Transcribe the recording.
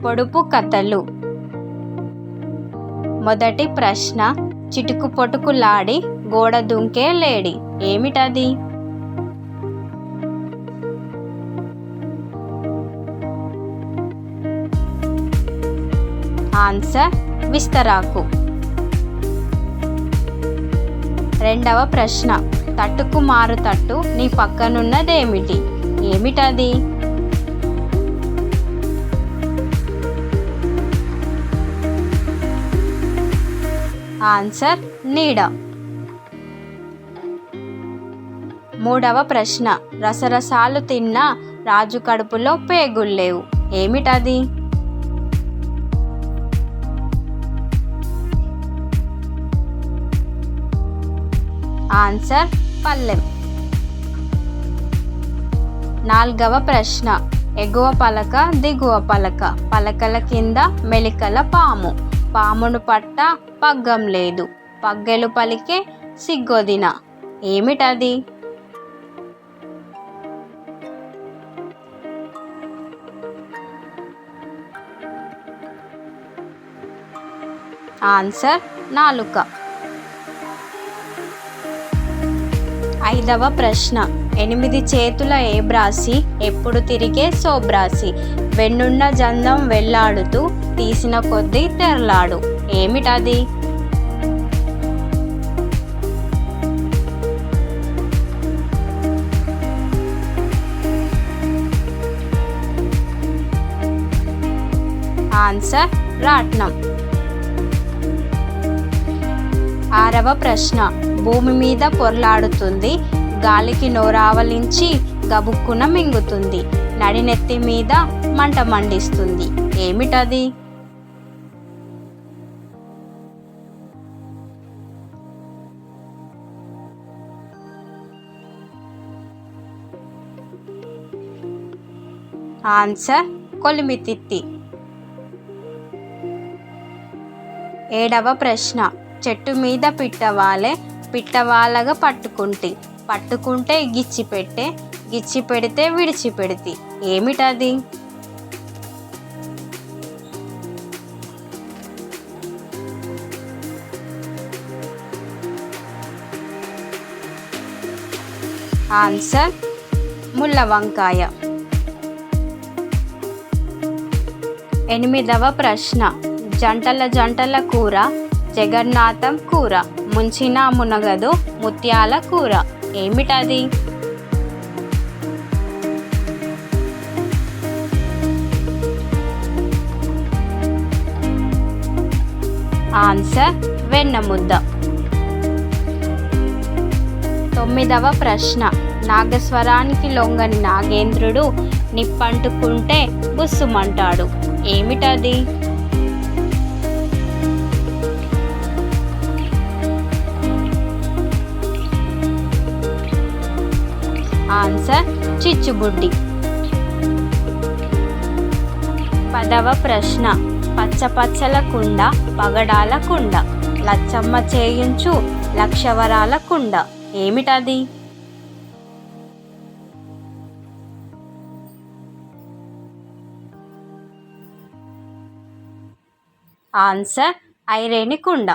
పొడుపు కథలు. మొదటి ప్రశ్న, చిటుకు పొటుకులాడి గోడ దుంకే లేడి, ఏమిటది? ఆన్సర్ విస్తరాకు. రెండవ ప్రశ్న, తట్టుకు మారు తట్టు నీ పక్కనున్నదేమిటి, ఏమిటది? ఆన్సర్ నీడ. మూడవ ప్రశ్న, రసరసాలు తిన్న రాజు కడుపులో పేగుల్లేవు, ఏమిటది? ఆన్సర్ పల్లెం. నాల్గవ ప్రశ్న, ఎగువ పలక దిగువ పలక, పలకల కింద మెలికల పాము, పామును పట్ట పగ్గం లేదు, పగ్గెలు పలికే సిగ్గొదిన, ఏమిటది? ఆన్సర్ నాలుక. ఐదవ ప్రశ్న, 8 చేతుల ఏబ్రాసి ఎప్పుడు తిరిగే సోబ్రాసి, వెన్నున్న జందం వెళ్లాడుతూ తీసిన కొద్దీ తెరలాడు, ఏమిటది? ఆన్సర్ రాట్నం. ఆరవ ప్రశ్న, భూమి మీద పొర్లాడుతుంది, గాలికి నోరావలించి గబుక్కున మింగుతుంది, నడినెత్తి మీద మంట మండిస్తుంది, ఏమిటది? ఆన్సర్ కొలిమితిత్తి. ఏడవ ప్రశ్న, చెట్టు మీద పిట్టవాలే పిట్టవాలగా పట్టుకుంటే గిచ్చిపెట్టే, గిచ్చి పెడితే విడిచిపెడితే, ఏమిటది? ఆన్సర్ ముళ్ళ వంకాయ. ఎనిమిదవ ప్రశ్న, జంటల కూర జగన్నాథం కూర, ముంచిన మునగదు ముత్యాల కూర, ఏమిటది? ఆన్సర్ వెన్నముద్ద. తొమ్మిదవ ప్రశ్న, నాగస్వరానికి లొంగని నాగేంద్రుడు నిప్పంటుకుంటే బుస్సుమంటాడు, ఏమిటది? ఆన్సర్ చిచ్చుబుడ్డి. పదవ ప్రశ్న, పచ్చపచ్చల కుండ పగడాల కుండ, లచ్చమ్మ చేయించు లక్షవరాల కుండ, ఏమిటది? ఆన్సర్ ఐరేని కుండ.